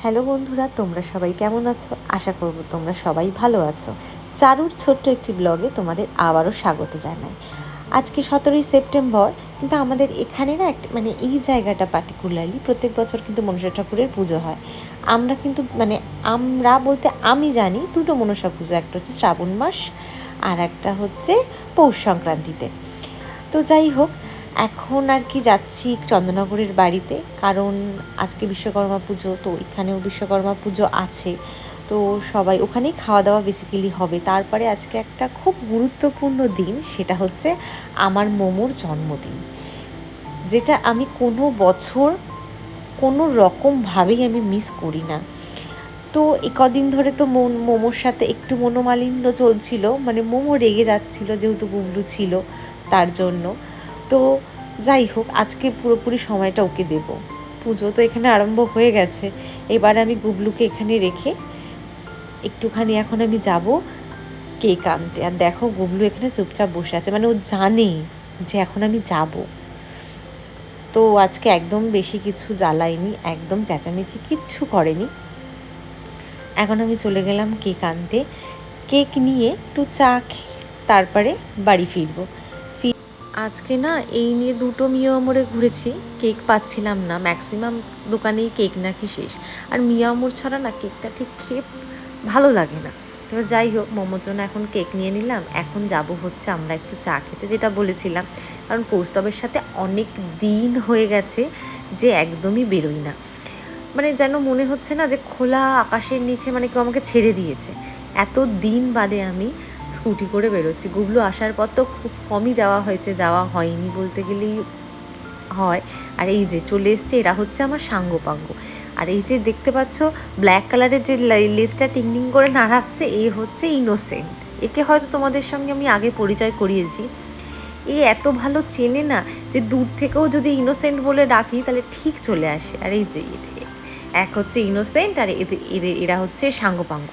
Hello বন্ধুরা, তোমরা সবাই কেমন আছো? আশা করব তোমরা সবাই ভালো আছো। চারুর ছোট্ট একটি ব্লগে তোমাদের আবারও স্বাগত জানাই। আজকে 17ই সেপ্টেম্বর, কিন্তু আমাদের এখানে না একটা এই জায়গাটা পার্টিকুলারলি প্রত্যেক বছর কিন্তু মনসা ঠাকুরের পুজো হয়। আমরা কিন্তু আমরা বলতে আমি জানি দুটো মনসা পুজো, একটা হচ্ছে শ্রাবণ মাস আর একটা হচ্ছে পৌষ সংক্রান্তিতে। তো যাই হোক, এখন আর কি যাচ্ছি চন্দননগরের বাড়িতে, কারণ আজকে বিশ্বকর্মা পুজো, তো এখানেও বিশ্বকর্মা পুজো আছে। তো সবাই ওখানেই খাওয়া দাওয়া বেসিক্যালি হবে। তারপরে আজকে একটা খুব গুরুত্বপূর্ণ দিন, সেটা হচ্ছে আমার মোমোর জন্মদিন, যেটা আমি কোনো বছর কোনো রকমভাবেই আমি মিস করি না। তো কদিন ধরে তো মোমোর সাথে একটু মনোমালিন্য চলছিল, মোমো রেগে যাচ্ছিল যেহেতু গুবলু ছিল তার জন্য। তো যাই হোক, আজকে পুরোপুরি সময়টা ওকে দেব। পুজো তো এখানে আরম্ভ হয়ে গেছে, এবার আমি গুবলুকে এখানে রেখে একটুখানি এখন আমি যাব কেক আনতে। আর দেখো, গুবলু এখানে চুপচাপ বসে আছে, ও জানে যে এখন আমি যাব। তো আজকে একদম বেশি কিছু জ্বালাইনি, একদম চেঁচামেচি কিচ্ছু করেনি। এখন আমি চলে গেলাম কেক আনতে। কেক নিয়ে একটু চা খেয়ে তারপরে বাড়ি ফিরবো। আজকে না এই নিয়ে দুটো মিয়ামরে ঘুরেছি, কেক পাচ্ছিলাম না। ম্যাক্সিমাম দোকানেই কেক নাকি শেষ, আর মিয়ামর ছাড়া না কেকটা ঠিক খেয়ে ভালো লাগে না। এবার যাই হোক, মোমোর জন্য এখন কেক নিয়ে নিলাম। এখন যাব হচ্ছে আমরা একটু চা খেতে, যেটা বলেছিলাম, কারণ কৌস্তবের সাথে অনেক দিন হয়ে গেছে যে একদমই বেরোই না। যেন মনে হচ্ছে না যে খোলা আকাশের নিচে কেউ আমাকে ছেড়ে দিয়েছে। এত দিন বাদে আমি স্কুটি করে বেরোচ্ছি। গুবলু আসার পর তো খুব কমই যাওয়া হয়েছে, যাওয়া হয়নি বলতে গেলেই হয়। আর এই যে চলে এসছে, এরা হচ্ছে আমার সাঙ্গপাঙ্গ। আর এই যে দেখতে পাচ্ছ ব্ল্যাক কালারের যে লেজটা টিংটিং করে নাড়াচ্ছে, এই হচ্ছে ইনোসেন্ট। একে হয়তো তোমাদের সঙ্গে আমি আগে পরিচয় করিয়েছি। এ এত ভালো চেনে না যে দূর থেকেও যদি ইনোসেন্ট বলে ডাকি তাহলে ঠিক চলে আসে। আর এই যে এক হচ্ছে ইনোসেন্ট, আর এরা হচ্ছে সাঙ্গপাঙ্গ।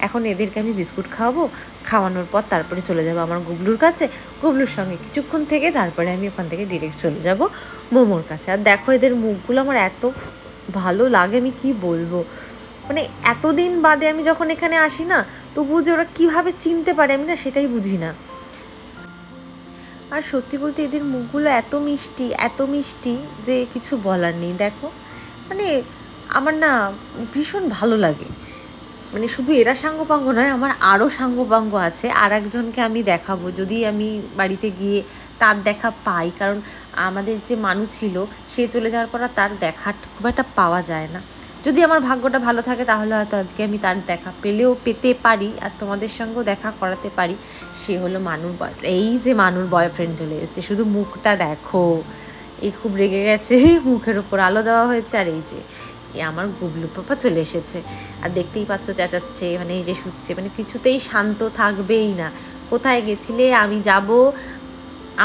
এখন এদেরকে আমি বিস্কুট খাওয়াবো, খাওয়ানোর পর তারপরে চলে যাব আমার গুবলুর কাছে। গুবলুর সঙ্গে কিছুক্ষণ থেকে তারপরে আমি ওখান থেকে ডিরেক্ট চলে যাব মোমোর কাছে। আর দেখো, এদের মুখগুলো আমার এত ভালো লাগে, আমি কি বলবো। এতদিন বাদে আমি যখন এখানে আসি না, তবুও যে ওরা কীভাবে চিনতে পারে আমি না সেটাই বুঝি না। আর সত্যি বলতে এদের মুখগুলো এত মিষ্টি, এত মিষ্টি যে কিছু বলার নেই। দেখো, আমার না ভীষণ ভালো লাগে। শুধু এরা সাঙ্গপাঙ্গ নয়, আমার আরও সাঙ্গপাঙ্গ আছে। আর একজনকে আমি দেখাবো যদি আমি বাড়িতে গিয়ে তার দেখা পাই, কারণ আমাদের যে মানুষ ছিল সে চলে যাওয়ার পর তার দেখা খুব একটা পাওয়া যায় না। যদি আমার ভাগ্যটা ভালো থাকে তাহলে হয়তো আজকে আমি তার দেখা পেতে পারি আর তোমাদের সঙ্গেও দেখা করাতে পারি। সে হলো মানুর বয়ফ্রেন্ড। এই যে মানুর বয়ফ্রেন্ড চলে এসেছে, শুধু মুখটা দেখো, এই খুব রেগে গেছে, মুখের ওপর আলো দেওয়া হয়েছে। আর এই যে আমার গুবলু পাপা চলে এসেছে, আর দেখতেই পাচ্ছ চেঁচাচ্ছে, এই যে শুচ্ছে, কিছুতেই শান্ত থাকবেই না। কোথায় গেছিলে? আমি যাব,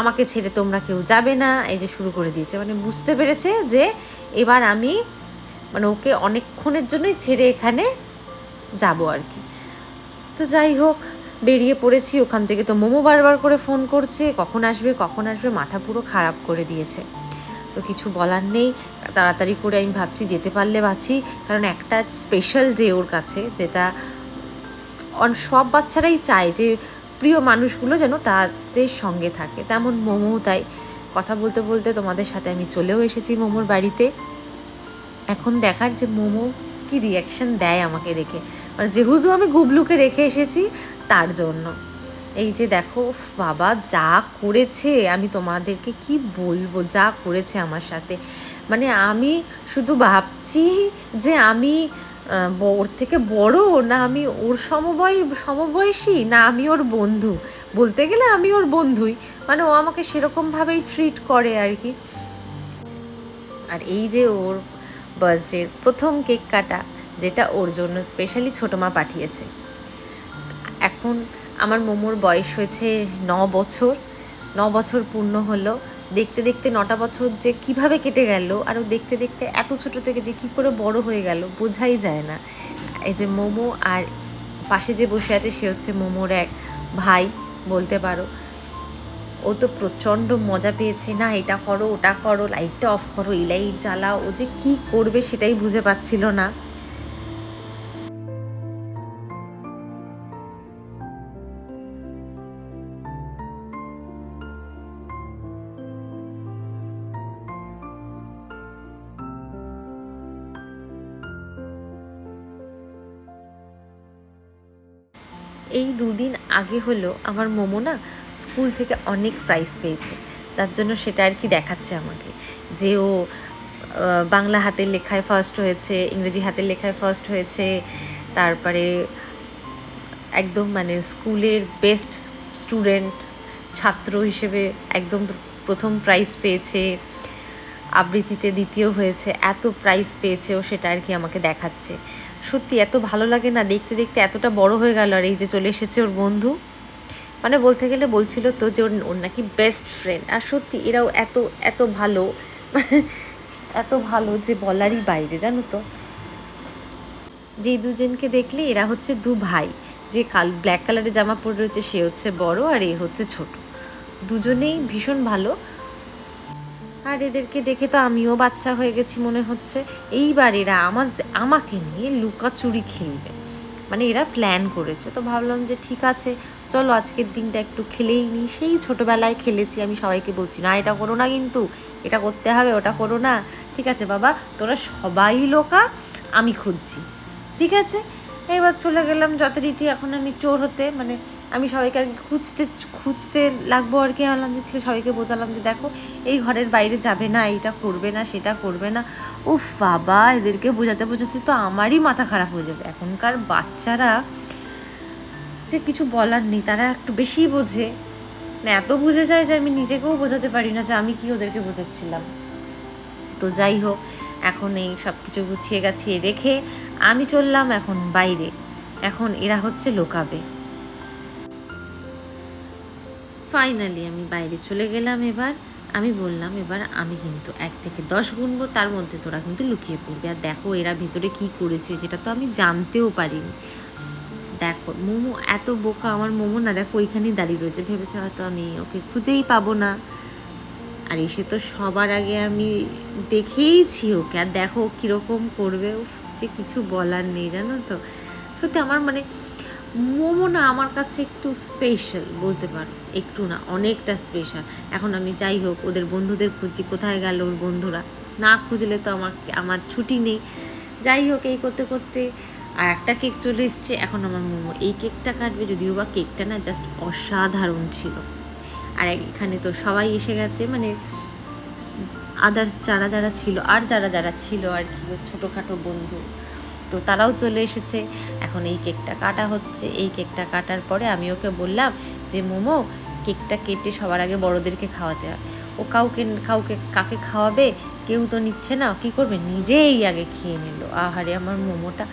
আমাকে ছেড়ে তোমরা কেউ যাবে না, এই যে শুরু করে দিয়েছে। বুঝতে পেরেছে যে এবার আমি ওকে অনেকক্ষণের জন্যই ছেড়ে এখানে যাব আর কি। তো যাই হোক, বেরিয়ে পড়েছি। ওখান থেকে তো মোমো বারবার করে ফোন করছে, কখন আসবে কখন আসবে, মাথা পুরো খারাপ করে দিয়েছে। তো কিছু বলার নেই, তাড়াতাড়ি করে আমি ভাবছি যেতে পারলে বাঁচি, কারণ একটা স্পেশাল ডে ওর কাছে, যেটা সব বাচ্চারাই চায় যে প্রিয় মানুষগুলো যেন তাদের সঙ্গে থাকে, তেমন মোমো তাই। কথা বলতে বলতে তোমাদের সাথে আমি চলেও এসেছি মোমোর বাড়িতে। এখন দেখার যে মোমো কি রিয়াকশান দেয় আমাকে দেখে, যেহেতু আমি গুবলুকে রেখে এসেছি তার জন্য। এই যে দেখো, বাবা যা করেছে, আমি তোমাদেরকে কি বলবো, যা করেছে আমার সাথে। আমি শুধু ভাবছি যে আমি ওর থেকে বড়, না আমি ওর সমবয়সী, না আমি ওর বন্ধু। বলতে গেলে আমি ওর বন্ধুই, ও আমাকে সেরকমভাবেই ট্রিট করে আর কি। আর এই যে ওর বার্থডের প্রথম কেক কাটা, যেটা ওর জন্য স্পেশালি ছোটো মা পাঠিয়েছে। এখন আমার মোমোর বয়স হয়েছে 9 বছর পূর্ণ হলো। দেখতে দেখতে 9টা বছর যে কিভাবে কেটে গেল, আরও দেখতে দেখতে এত ছোট থেকে যে কী করে বড় হয়ে গেল বোঝাই যায় না। এই যে মোমো, আর পাশে যে বসে আছে সে হচ্ছে মোমোর এক ভাই বলতে পারো। ও তো প্রচণ্ড মজা পেয়েছে, না এটা করো ওটা করো, লাইটটা অফ করো, এই লাইট জ্বালাও, ও যে কী করবে সেটাই বুঝে পাচ্ছিল না। এই 2 দিন আগে হলো আমার মোমো না স্কুল থেকে অনেক প্রাইজ পেয়েছে, তার জন্য সেটা আর কি দেখাচ্ছে আমাকে যে ও বাংলা হাতের লেখায় ফার্স্ট হয়েছে, ইংরেজি হাতের লেখায় ফার্স্ট হয়েছে, তারপরে একদম মানে স্কুলের বেস্ট স্টুডেন্ট ছাত্র হিসেবে একদম প্রথম প্রাইজ পেয়েছে, আবৃত্তিতে দ্বিতীয় হয়েছে, এত প্রাইজ পেয়েছে ও, সেটা আর কি আমাকে দেখাচ্ছে। সত্যি এত ভালো লাগে না, দেখতে দেখতে এতটা বড় হয়ে গেল। আর এই যে চলে এসেছে ওর বন্ধু, মানে বলতে গেলে বলছিল তো যে ওর নাকি বেস্ট ফ্রেন্ড। আর সত্যি এরাও এত এত ভালো এত ভালো যে বলারই বাইরে, জানো তো। যে দুজনকে দেখলে এরা হচ্ছে 2 ভাই, যে ব্ল্যাক কালারের জামা পরে রয়েছে সে হচ্ছে বড় আর এ হচ্ছে ছোট, দুজনেই ভীষণ ভালো। আর এদেরকে দেখে তো আমিও বাচ্চা হয়ে গেছি মনে হচ্ছে। এইবার এরা আমাকে নিয়ে লুকাচুরি খেলবে, মানে এরা প্ল্যান করেছে। তো ভাবলাম যে ঠিক আছে, চলো আজকের দিনটা একটু খেলেই নিই। সেই ছোটোবেলায় খেলেছি, আমি সবাইকে বলছি না এটা করো না, কিন্তু এটা করতে হবে, ওটা করো না। ঠিক আছে বাবা, তোরা সবাই লোকা, আমি খুঁজছি। ঠিক আছে, এবার চলে গেলাম যথারীতি এখন আমি চোর হতে, মানে আমি সবাইকে আর কি খুঁজতে লাগবো আর কি। বললাম যে ঠিক সবাইকে বোঝালাম যে দেখো এই ঘরের বাইরে যাবে না, এইটা করবে না, সেটা করবে না। উফ বাবা, এদেরকে বোঝাতে বোঝাতে তো আমারই মাথা খারাপ হয়ে যাবে। এখনকার বাচ্চারা যে কিছু বলার নেই, তারা একটু বেশিই বোঝে, না এত বুঝে যায় যে আমি নিজেকেও বোঝাতে পারি না যে আমি কি ওদেরকে বোঝাচ্ছিলাম। তো যাই হোক, এখন এই সব কিছু গুছিয়ে গাছিয়ে রেখে আমি চললাম এখন বাইরে। এখন এরা হচ্ছে লোকাবে। ফাইনালি আমি বাইরে চলে গেলাম। এবার আমি বললাম এবার আমি কিন্তু 1 থেকে 10 গুনবো, তার মধ্যে তোরা কিন্তু লুকিয়ে পড়বি। আর দেখো এরা ভেতরে কি করেছে, যেটা তো আমি জানতেও পারিনি। দেখো মোমো এত বোকা, আমার মোমো না দেখো ওইখানেই দাঁড়িয়ে রয়েছে, ভেবেছে হয়তো আমি ওকে খুঁজেই পাবো না। আর এসে তো সবার আগে আমি দেখেইছি ওকে, আর দেখো কীরকম করবে, যে কিছু বলার নেই, জানো তো। সত্যি আমার মানে মোমো না আমার কাছে একটু স্পেশাল বলতে পারো, একটু না অনেকটা স্পেশাল। এখন আমি যাই হোক ওদের বন্ধুদের খুঁজছি, কোথায় গেল ওর বন্ধুরা, না খুঁজলে তো আমার ছুটি নেই। যাই হোক এই করতে করতে আর একটা কেক চলে এসছে। এখন আমার মোমো এই কেকটা কাটবে, যদিও বা কেকটা না জাস্ট অসাধারণ ছিল। আর এখানে তো সবাই এসে গেছে, মানে আদার্স যারা যারা ছিল আর যারা ছিল আর কি ছোটোখাটো বন্ধু, তো তারাও চলে এসেছে। এখন এই কেকটা কাটা হচ্ছে। এই কেকটা কাটার পরে আমি ওকে বললাম যে মোমো কেকটা কেটে সবার আগে বড়োদেরকে খাওয়াতে হয়। ও কাকে খাওয়াবে, কেউ তো নিচ্ছে না, কী করবে, নিজেই আগে খেয়ে নিল। আহারে আমার মোমোটা।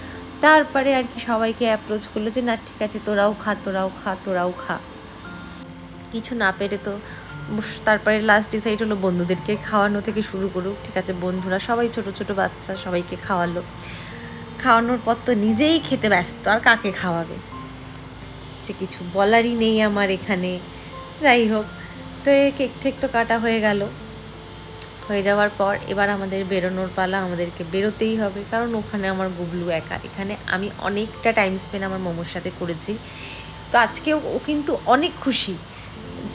তারপরে আর কি সবাইকে অ্যাপ্রোচ করলো যে না ঠিক আছে তোরাও খা। কিছু না পেরে তো তারপরে লাস্ট ডিসাইড হলো বন্ধুদেরকে খাওয়ানো থেকে শুরু করুক। ঠিক আছে, বন্ধুরা সবাই ছোট বাচ্চা, সবাইকে খাওয়ানোর পর তো নিজেই খেতে ব্যস্ত, আর কাকে খাওয়াবে, যে কিছু বলারই নেই আমার এখানে। যাই হোক, তো কেক ঠেক তো কাটা হয়ে গেল। হয়ে যাওয়ার পর এবার আমাদের বেরোনোর পালা, আমাদেরকে বেরোতেই হবে, কারণ ওখানে আমার গুবলু একা। এখানে আমি অনেকটা টাইম স্পেন্ড আমার মোমোর সাথে করেছি। তো আজকে ও কিন্তু অনেক খুশি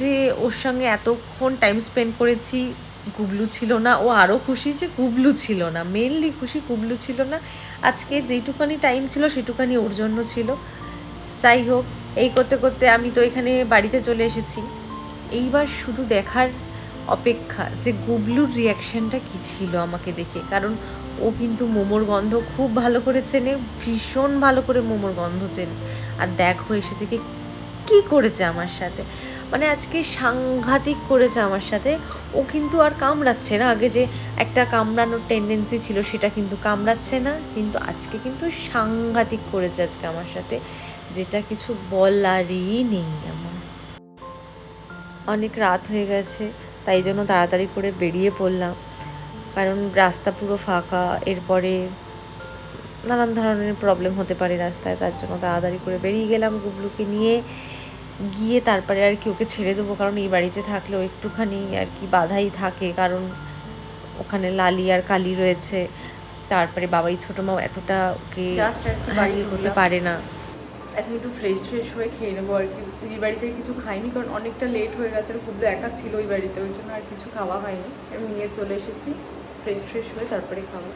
যে ওর সঙ্গে এতক্ষণ টাইম স্পেন্ড করেছি। গুবলু ছিল না, ও আরও খুশি যে গুবলু ছিল না, মেনলি খুশি গুবলু ছিল না। আজকে যেটুকানি টাইম ছিল সেটুকানি ওর জন্য ছিল। যাই হোক, এই করতে করতে আমি তো এখানে বাড়িতে চলে এসেছি। এইবার শুধু দেখার অপেক্ষা যে গুবলুর রিয়াকশানটা কী ছিল আমাকে দেখে, কারণ ও কিন্তু মোমোর গন্ধ খুব ভালো করে চেনে, ভীষণ ভালো করে মোমোর গন্ধ চেনে। আর দেখো এসে থেকে কী করেছে আমার সাথে, মানে আজকে সাংঘাতিক করেছে আমার সাথে। ও কিন্তু আর কামড়াচ্ছে না, আগে যে একটা কামড়ানোর টেন্ডেন্সি ছিল সেটা কিন্তু কামড়াচ্ছে না, কিন্তু আজকে কিন্তু সাংঘাতিক করেছে আজকে আমার সাথে, যেটা কিছু বলারই নেই আমার। অনেক রাত হয়ে গেছে, তাই জন্য তাড়াতাড়ি করে বেরিয়ে পড়লাম, কারণ রাস্তা পুরো ফাঁকা। এরপরে নানান ধরনের প্রবলেম হতে পারে রাস্তায়, তার জন্য তাড়াতাড়ি করে বেরিয়ে গেলাম গুবলুকে নিয়ে। গিয়ে তারপরে আর কি ওকে ছেড়ে দেবো, কারণ এই বাড়িতে থাকলেও একটুখানি আর কি বাধাই থাকে, কারণ ওখানে লালি আর কালি রয়েছে। তারপরে বাবাই ছোটো মাও এতটা ওকে জাস্ট আর কি বাড়ি হতে পারে না। এখন একটু ফ্রেশ হয়ে খেয়ে নেবো আর কি। এই বাড়ি থেকে কিছু খাইনি, কারণ অনেকটা লেট হয়ে গেছে, আর গুবলু একা ছিল ওই বাড়িতে, ওই জন্য আর কিছু খাওয়া হয়নি। আমি নিয়ে চলে এসেছি, ফ্রেশ হয়ে তারপরে খাবো।